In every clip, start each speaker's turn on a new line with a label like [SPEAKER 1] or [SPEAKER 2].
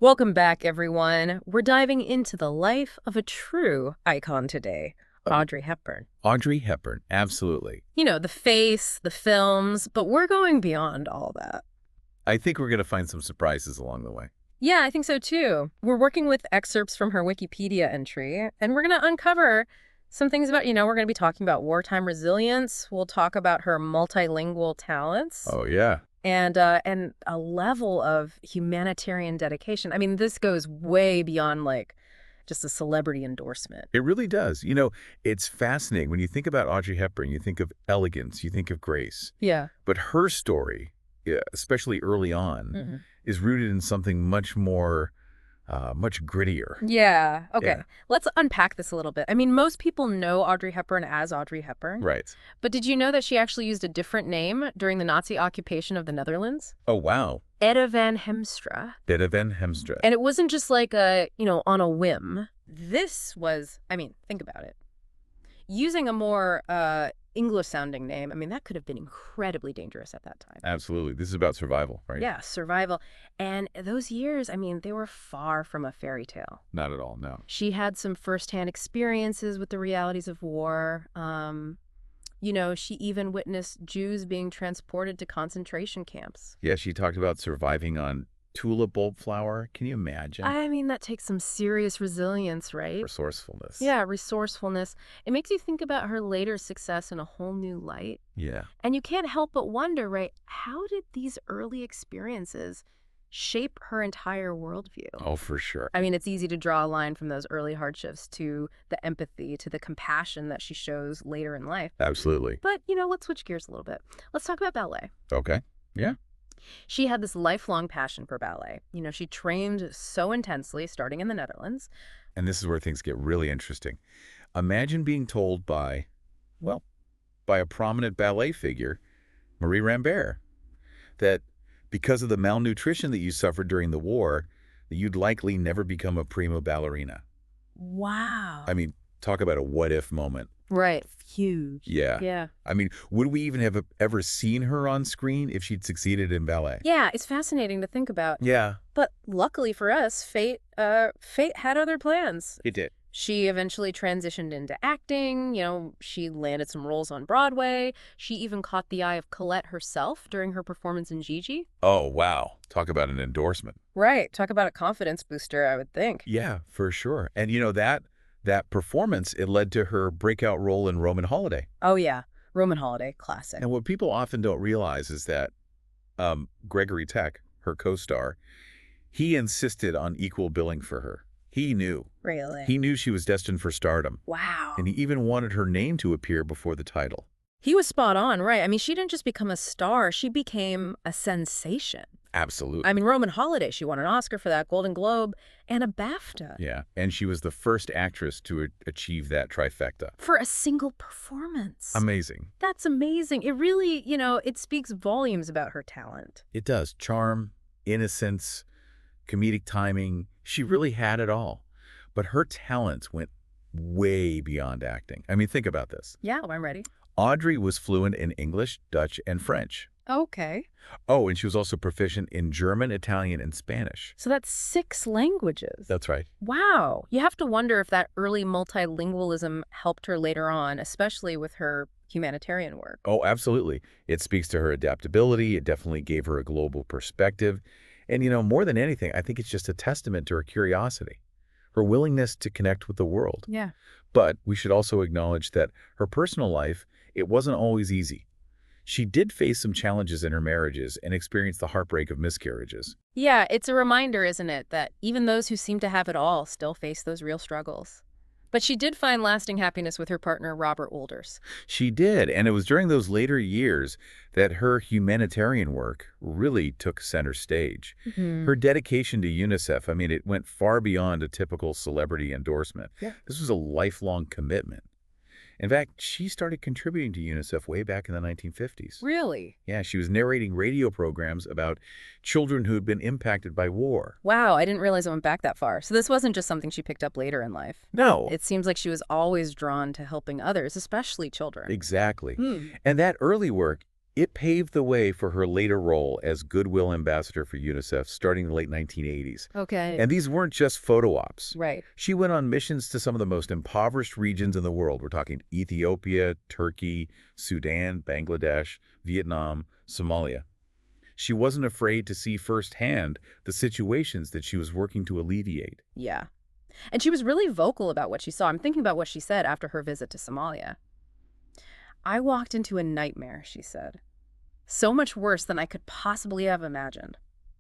[SPEAKER 1] Welcome back, everyone. We're diving into the life of a true icon today,
[SPEAKER 2] Oh,
[SPEAKER 1] Audrey Hepburn.
[SPEAKER 2] Audrey Hepburn, absolutely.
[SPEAKER 1] You know, the face, the films, but we're going beyond all that.
[SPEAKER 2] I think we're going to find some surprises along the way.
[SPEAKER 1] Yeah, I think so too. We're working with excerpts from her Wikipedia entry, and we're going to uncover some things about, we're going to be talking about wartime resilience. We'll talk about her multilingual talents
[SPEAKER 2] Oh, yeah.
[SPEAKER 1] and a level of humanitarian dedication. I mean, this goes way beyond like just a celebrity endorsement.
[SPEAKER 2] It really does. It's fascinating. When you think about Audrey Hepburn, you think of elegance, you think of grace.
[SPEAKER 1] Yeah.
[SPEAKER 2] But her story, yeah, especially early on,
[SPEAKER 1] Mhm.
[SPEAKER 2] is rooted in something much more, much grittier.
[SPEAKER 1] Yeah. Okay.
[SPEAKER 2] Yeah,
[SPEAKER 1] Let's unpack this a little bit. I mean, most people know Audrey Hepburn as Audrey Hepburn,
[SPEAKER 2] right.
[SPEAKER 1] but did you know that she actually used a different name during the Nazi occupation of the Netherlands?
[SPEAKER 2] Oh, wow.
[SPEAKER 1] Etta van Hemstra.
[SPEAKER 2] Bette van Hemstra.
[SPEAKER 1] And it wasn't just like on a whim. This was, I mean, think about it. Using a more English-sounding name, I mean, that could have been incredibly dangerous at that time.
[SPEAKER 2] Absolutely. This is about survival, right?
[SPEAKER 1] Yeah, survival. And those years, I mean, they were far from a fairy tale.
[SPEAKER 2] Not at all, no.
[SPEAKER 1] She had some firsthand experiences with the realities of war. She even witnessed Jews being transported to concentration camps.
[SPEAKER 2] Yeah, she talked about surviving on tulip bulb flower. Can you imagine?
[SPEAKER 1] I mean, that takes some serious resilience, right?
[SPEAKER 2] Resourcefulness.
[SPEAKER 1] Yeah, resourcefulness. It makes you think about her later success in a whole new light.
[SPEAKER 2] Yeah.
[SPEAKER 1] And you can't help but wonder, right, how did these early experiences shape her entire worldview?
[SPEAKER 2] Oh, for sure.
[SPEAKER 1] I mean, it's easy to draw a line from those early hardships to the empathy, to the compassion that she shows later in life.
[SPEAKER 2] Absolutely.
[SPEAKER 1] But, let's switch gears a little bit. Let's talk about ballet.
[SPEAKER 2] Okay. Yeah.
[SPEAKER 1] She had this lifelong passion for ballet. She trained so intensely, starting in the Netherlands.
[SPEAKER 2] And this is where things get really interesting. Imagine being told by a prominent ballet figure, Marie Rambert, that because of the malnutrition that you suffered during the war, that you'd likely never become a prima ballerina.
[SPEAKER 1] Wow.
[SPEAKER 2] I mean, talk about a what-if moment.
[SPEAKER 1] Right. Huge.
[SPEAKER 2] Yeah.
[SPEAKER 1] Yeah.
[SPEAKER 2] I mean, would we even have ever seen her on screen if she'd succeeded in ballet?
[SPEAKER 1] Yeah, it's fascinating to think about.
[SPEAKER 2] Yeah,
[SPEAKER 1] But luckily for us, fate had other plans.
[SPEAKER 2] it did.
[SPEAKER 1] She eventually transitioned into acting. She landed some roles on Broadway. She even caught the eye of Colette herself during her performance in Gigi.
[SPEAKER 2] Oh, wow. Talk about an endorsement.
[SPEAKER 1] Right. Talk about a confidence booster, I would think.
[SPEAKER 2] Yeah, for sure. And that performance, it led to her breakout role in Roman Holiday.
[SPEAKER 1] Oh, yeah. Roman Holiday, classic.
[SPEAKER 2] And what people often don't realize is that Gregory Tech, her co-star, he insisted on equal billing for her. He knew.
[SPEAKER 1] Really?
[SPEAKER 2] He knew she was destined for stardom.
[SPEAKER 1] Wow.
[SPEAKER 2] And he even wanted her name to appear before the title.
[SPEAKER 1] He was spot on, right? I mean, she didn't just become a star. She became a sensation.
[SPEAKER 2] Absolutely.
[SPEAKER 1] I mean, Roman Holiday, she won an Oscar for that, Golden Globe, and a BAFTA.
[SPEAKER 2] Yeah. And she was the first actress to achieve that trifecta.
[SPEAKER 1] For a single performance.
[SPEAKER 2] Amazing.
[SPEAKER 1] That's amazing. It really, it speaks volumes about her talent.
[SPEAKER 2] It does. Charm, innocence, comedic timing. She really had it all. But her talents went way beyond acting. I mean, think about this.
[SPEAKER 1] Yeah, I'm ready.
[SPEAKER 2] Audrey was fluent in English, Dutch, and French.
[SPEAKER 1] Okay.
[SPEAKER 2] Oh, and she was also proficient in German, Italian, and Spanish.
[SPEAKER 1] So that's 6 languages.
[SPEAKER 2] That's right.
[SPEAKER 1] Wow. You have to wonder if that early multilingualism helped her later on, especially with her humanitarian work.
[SPEAKER 2] Oh, absolutely. It speaks to her adaptability. It definitely gave her a global perspective. And, more than anything, I think it's just a testament to her curiosity, her willingness to connect with the world.
[SPEAKER 1] Yeah.
[SPEAKER 2] But we should also acknowledge that her personal life, it wasn't always easy. She did face some challenges in her marriages and experienced the heartbreak of miscarriages.
[SPEAKER 1] Yeah, it's a reminder, isn't it, that even those who seem to have it all still face those real struggles. But she did find lasting happiness with her partner, Robert Wolders.
[SPEAKER 2] She did, and it was during those later years that her humanitarian work really took center stage. Her dedication to UNICEF, I mean, it went far beyond a typical celebrity endorsement.
[SPEAKER 1] Yeah.
[SPEAKER 2] This was a lifelong commitment. In fact, she started contributing to UNICEF way back in the 1950s.
[SPEAKER 1] Really?
[SPEAKER 2] Yeah, she was narrating radio programs about children who had been impacted by war.
[SPEAKER 1] Wow, I didn't realize it went back that far. So this wasn't just something she picked up later in life.
[SPEAKER 2] No.
[SPEAKER 1] It seems like she was always drawn to helping others, especially children.
[SPEAKER 2] Exactly.
[SPEAKER 1] Hmm.
[SPEAKER 2] And that early work, It paved the way for her later role as Goodwill Ambassador for UNICEF starting in the late 1980s.
[SPEAKER 1] Okay.
[SPEAKER 2] And these weren't just photo ops.
[SPEAKER 1] Right.
[SPEAKER 2] She went on missions to some of the most impoverished regions in the world. We're talking Ethiopia, Turkey, Sudan, Bangladesh, Vietnam, Somalia. She wasn't afraid to see firsthand the situations that she was working to alleviate.
[SPEAKER 1] Yeah. And she was really vocal about what she saw. I'm thinking about what she said after her visit to Somalia. I walked into a nightmare, she said. So much worse than I could possibly have imagined.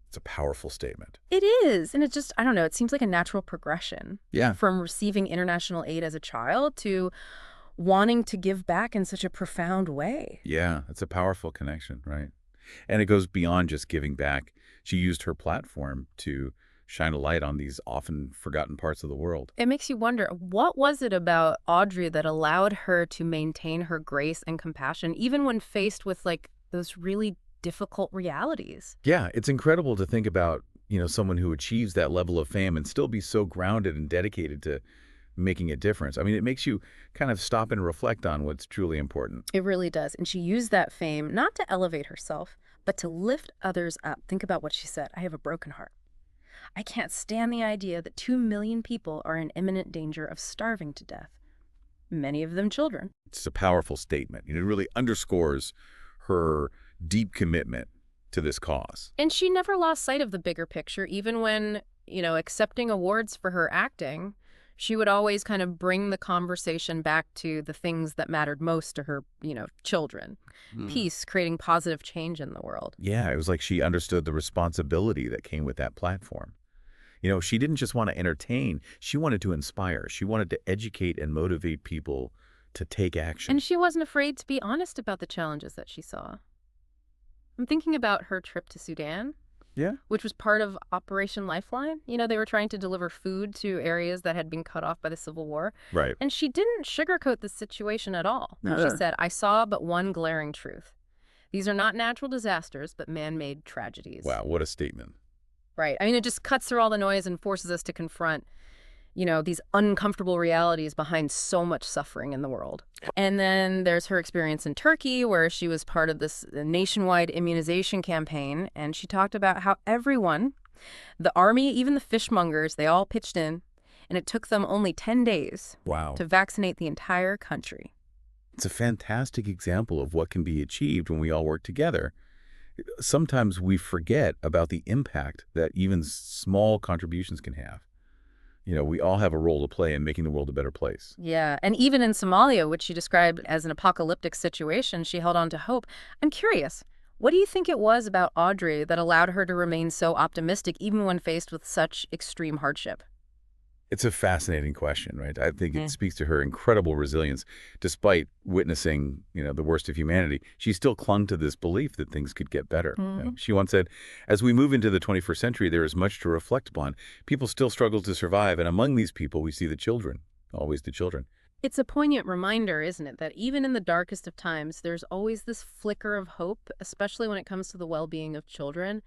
[SPEAKER 2] It's a powerful statement.
[SPEAKER 1] It is. And it just, I don't know, it seems like a natural progression
[SPEAKER 2] Yeah.
[SPEAKER 1] from receiving international aid as a child to wanting to give back in such a profound way.
[SPEAKER 2] Yeah, it's a powerful connection, right? And it goes beyond just giving back. She used her platform to shine a light on these often forgotten parts of the world.
[SPEAKER 1] It makes you wonder, what was it about Audrey that allowed her to maintain her grace and compassion, even when faced with, like, those really difficult realities?
[SPEAKER 2] Yeah, it's incredible to think about, someone who achieves that level of fame and still be so grounded and dedicated to making a difference. I mean, it makes you kind of stop and reflect on what's truly important.
[SPEAKER 1] It really does. And she used that fame not to elevate herself, but to lift others up. Think about what she said. I have a broken heart. I can't stand the idea that 2 million people are in imminent danger of starving to death, many of them children.
[SPEAKER 2] It's a powerful statement. It really underscores her deep commitment to this cause.
[SPEAKER 1] And she never lost sight of the bigger picture, even when, accepting awards for her acting. She would always kind of bring the conversation back to the things that mattered most to her, children. Peace, creating positive change in the world.
[SPEAKER 2] Yeah, it was like she understood the responsibility that came with that platform. She didn't just want to entertain. She wanted to inspire. She wanted to educate and motivate people to take action.
[SPEAKER 1] And she wasn't afraid to be honest about the challenges that she saw. I'm thinking about her trip to Sudan.
[SPEAKER 2] Yeah.
[SPEAKER 1] Which was part of Operation Lifeline. They were trying to deliver food to areas that had been cut off by the Civil War.
[SPEAKER 2] Right.
[SPEAKER 1] And she didn't sugarcoat the situation at all.
[SPEAKER 2] No.
[SPEAKER 1] She said, I saw but one glaring truth. These are not natural disasters, but man-made tragedies.
[SPEAKER 2] Wow, what a statement.
[SPEAKER 1] Right. I mean, it just cuts through all the noise and forces us to confront, these uncomfortable realities behind so much suffering in the world. And then there's her experience in Turkey, where she was part of this nationwide immunization campaign. And she talked about how everyone, the army, even the fishmongers, they all pitched in. And it took them only 10 days to vaccinate the entire country.
[SPEAKER 2] It's a fantastic example of what can be achieved when we all work together. Sometimes we forget about the impact that even small contributions can have. We all have a role to play in making the world a better place.
[SPEAKER 1] Yeah, and even in Somalia, which she described as an apocalyptic situation, she held on to hope. I'm curious, what do you think it was about Audrey that allowed her to remain so optimistic even when faced with such extreme hardship?
[SPEAKER 2] It's a fascinating question, right? I think it speaks to her incredible resilience. Despite witnessing, the worst of humanity, she still clung to this belief that things could get better. She once said, as we move into the 21st century, there is much to reflect upon. People still struggle to survive, and among these people, we see the children, always the children.
[SPEAKER 1] It's a poignant reminder, isn't it, that even in the darkest of times, there's always this flicker of hope, especially when it comes to the well-being of children.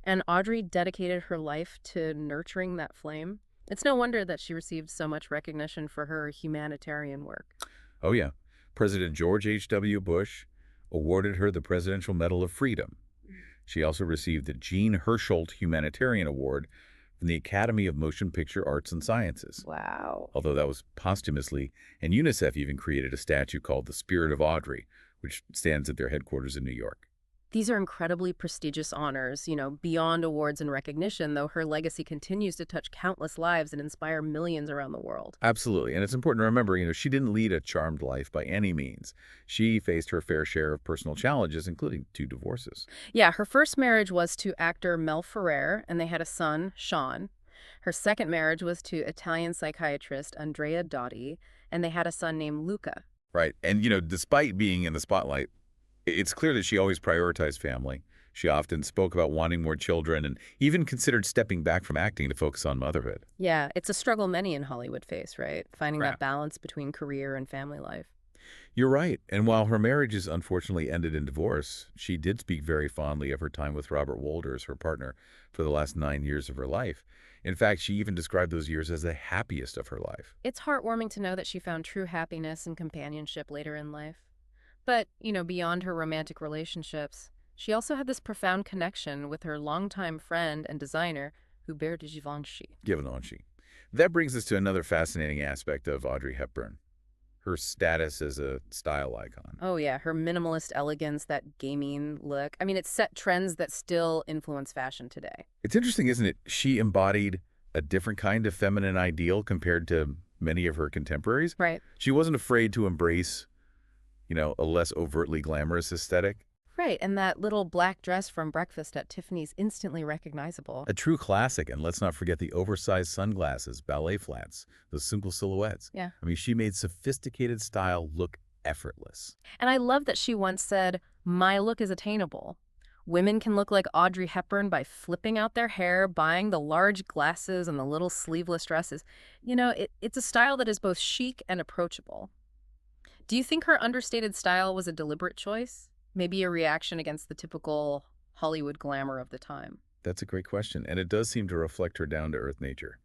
[SPEAKER 1] And Audrey dedicated her life to nurturing that flame. It's no wonder that she received so much recognition for her humanitarian work.
[SPEAKER 2] Oh, yeah. President George H.W. Bush awarded her the Presidential Medal of Freedom. She also received the Jean Hersholt Humanitarian Award from the Academy of Motion Picture Arts and Sciences.
[SPEAKER 1] Wow.
[SPEAKER 2] Although that was posthumously, and UNICEF even created a statue called the Spirit of Audrey, which stands at their headquarters in New York.
[SPEAKER 1] These are incredibly prestigious honors, beyond awards and recognition, though her legacy continues to touch countless lives and inspire millions around the world.
[SPEAKER 2] Absolutely. And it's important to remember, she didn't lead a charmed life by any means. She faced her fair share of personal challenges, including 2 divorces.
[SPEAKER 1] Yeah, her first marriage was to actor Mel Ferrer, and they had a son, Sean. Her second marriage was to Italian psychiatrist Andrea Dotti, and they had a son named Luca.
[SPEAKER 2] Right. And, despite being in the spotlight, it's clear that she always prioritized family. She often spoke about wanting more children and even considered stepping back from acting to focus on motherhood.
[SPEAKER 1] Yeah, it's a struggle many in Hollywood face, right? Finding that balance between career and family life.
[SPEAKER 2] You're right. And while her marriages unfortunately ended in divorce, she did speak very fondly of her time with Robert Wolders, her partner, for the last 9 years of her life. In fact, she even described those years as the happiest of her life.
[SPEAKER 1] It's heartwarming to know that she found true happiness and companionship later in life. But, beyond her romantic relationships, she also had this profound connection with her longtime friend and designer, Hubert de Givenchy.
[SPEAKER 2] Givenchy. That brings us to another fascinating aspect of Audrey Hepburn, her status as a style icon.
[SPEAKER 1] Oh, yeah, her minimalist elegance, that gaming look. I mean, it set trends that still influence fashion today.
[SPEAKER 2] It's interesting, isn't it? She embodied a different kind of feminine ideal compared to many of her contemporaries.
[SPEAKER 1] Right.
[SPEAKER 2] She wasn't afraid to embrace, a less overtly glamorous aesthetic.
[SPEAKER 1] Right, and that little black dress from breakfast at Tiffany's instantly recognizable.
[SPEAKER 2] A true classic, and let's not forget the oversized sunglasses, ballet flats, those simple silhouettes.
[SPEAKER 1] Yeah.
[SPEAKER 2] I mean, she made sophisticated style look effortless.
[SPEAKER 1] And I love that she once said, "My look is attainable. Women can look like Audrey Hepburn by flipping out their hair, buying the large glasses and the little sleeveless dresses." It's a style that is both chic and approachable. Do you think her understated style was a deliberate choice? Maybe a reaction against the typical Hollywood glamour of the time?
[SPEAKER 2] That's a great question, and it does seem to reflect her down-to-earth nature.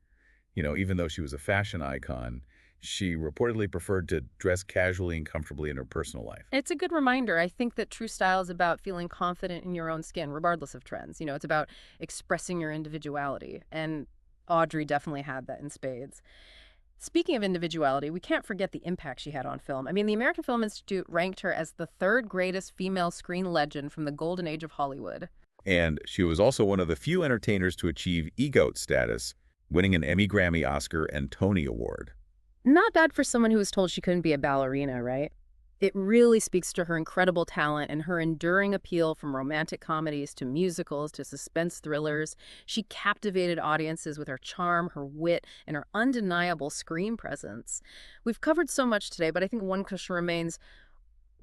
[SPEAKER 2] Even though she was a fashion icon, she reportedly preferred to dress casually and comfortably in her personal life.
[SPEAKER 1] It's a good reminder. I think that true style is about feeling confident in your own skin, regardless of trends. It's about expressing your individuality. And Audrey definitely had that in spades. Speaking of individuality, we can't forget the impact she had on film. I mean, the American Film Institute ranked her as the third greatest female screen legend from the golden age of Hollywood.
[SPEAKER 2] And she was also one of the few entertainers to achieve EGOT status, winning an Emmy, Grammy, Oscar, and Tony Award.
[SPEAKER 1] Not bad for someone who was told she couldn't be a ballerina, right? It really speaks to her incredible talent and her enduring appeal from romantic comedies to musicals to suspense thrillers. She captivated audiences with her charm, her wit, and her undeniable screen presence. We've covered so much today, but I think one question remains.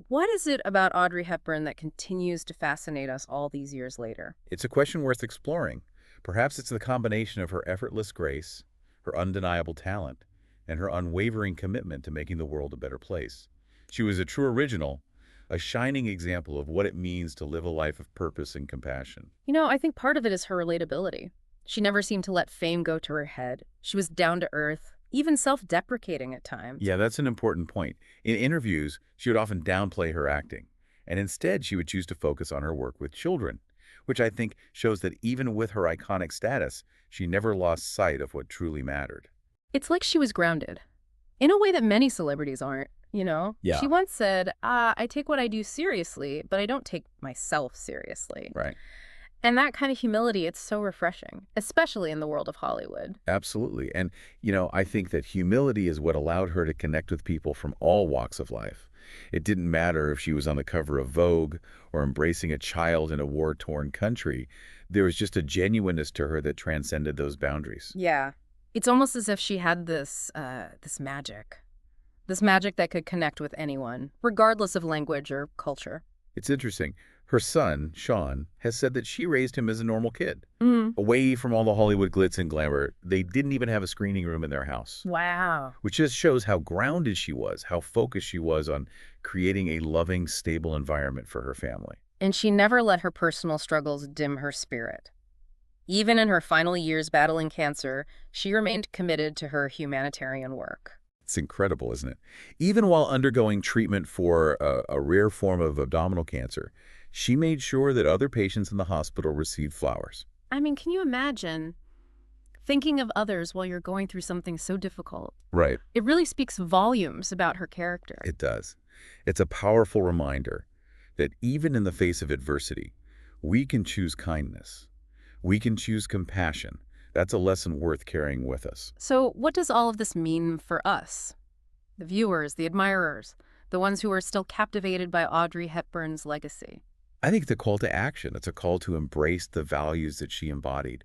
[SPEAKER 1] What is it about Audrey Hepburn that continues to fascinate us all these years later?
[SPEAKER 2] It's a question worth exploring. Perhaps it's the combination of her effortless grace, her undeniable talent, and her unwavering commitment to making the world a better place. She was a true original, a shining example of what it means to live a life of purpose and compassion.
[SPEAKER 1] I think part of it is her relatability. She never seemed to let fame go to her head. She was down to earth, even self-deprecating at times.
[SPEAKER 2] Yeah, that's an important point. In interviews, she would often downplay her acting, and instead she would choose to focus on her work with children, which I think shows that even with her iconic status, she never lost sight of what truly mattered.
[SPEAKER 1] It's like she was grounded, in a way that many celebrities aren't.
[SPEAKER 2] Yeah.
[SPEAKER 1] She once said, I take what I do seriously, but I don't take myself seriously.
[SPEAKER 2] Right.
[SPEAKER 1] And that kind of humility, it's so refreshing, especially in the world of Hollywood.
[SPEAKER 2] Absolutely. And, I think that humility is what allowed her to connect with people from all walks of life. It didn't matter if she was on the cover of Vogue or embracing a child in a war-torn country. There was just a genuineness to her that transcended those boundaries.
[SPEAKER 1] Yeah. It's almost as if she had this magic. This magic that could connect with anyone, regardless of language or culture.
[SPEAKER 2] It's interesting. Her son, Sean, has said that she raised him as a normal kid.
[SPEAKER 1] Mm.
[SPEAKER 2] Away from all the Hollywood glitz and glamour, they didn't even have a screening room in their house.
[SPEAKER 1] Wow.
[SPEAKER 2] Which just shows how grounded she was, how focused she was on creating a loving, stable environment for her family.
[SPEAKER 1] And she never let her personal struggles dim her spirit. Even in her final years battling cancer, she remained committed to her humanitarian work.
[SPEAKER 2] It's incredible, isn't it? Even while undergoing treatment for a rare form of abdominal cancer, she made sure that other patients in the hospital received flowers.
[SPEAKER 1] I mean, can you imagine thinking of others while you're going through something so difficult?
[SPEAKER 2] Right.
[SPEAKER 1] It really speaks volumes about her character.
[SPEAKER 2] It does. It's a powerful reminder that even in the face of adversity, we can choose kindness. We can choose compassion. That's a lesson worth carrying with us.
[SPEAKER 1] So what does all of this mean for us? The viewers, the admirers, the ones who are still captivated by Audrey Hepburn's legacy.
[SPEAKER 2] I think the call to action, it's a call to embrace the values that she embodied.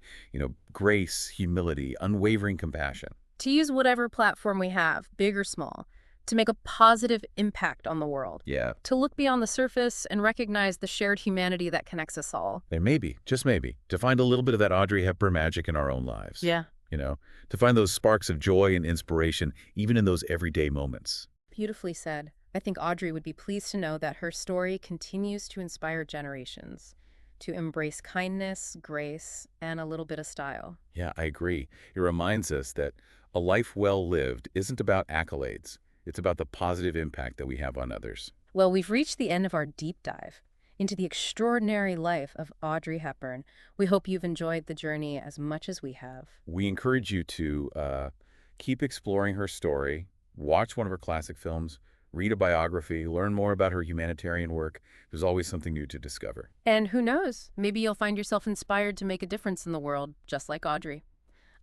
[SPEAKER 2] Grace, humility, unwavering compassion.
[SPEAKER 1] To use whatever platform we have, big or small, to make a positive impact on the world.
[SPEAKER 2] Yeah.
[SPEAKER 1] To look beyond the surface and recognize the shared humanity that connects us all.
[SPEAKER 2] And maybe, just maybe, to find a little bit of that Audrey Hepburn magic in our own lives.
[SPEAKER 1] Yeah.
[SPEAKER 2] To find those sparks of joy and inspiration, even in those everyday moments.
[SPEAKER 1] Beautifully said. I think Audrey would be pleased to know that her story continues to inspire generations to embrace kindness, grace, and a little bit of style.
[SPEAKER 2] Yeah, I agree. It reminds us that a life well lived isn't about accolades. It's about the positive impact that we have on others.
[SPEAKER 1] Well, we've reached the end of our deep dive into the extraordinary life of Audrey Hepburn. We hope you've enjoyed the journey as much as we have.
[SPEAKER 2] We encourage you to keep exploring her story, watch one of her classic films, read a biography, learn more about her humanitarian work. There's always something new to discover.
[SPEAKER 1] And who knows, maybe you'll find yourself inspired to make a difference in the world, just like Audrey.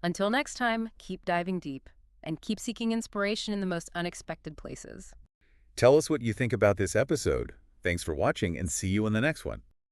[SPEAKER 1] Until next time, keep diving deep and keep seeking inspiration in the most unexpected places.
[SPEAKER 2] Tell us what you think about this episode. Thanks for watching and see you in the next one.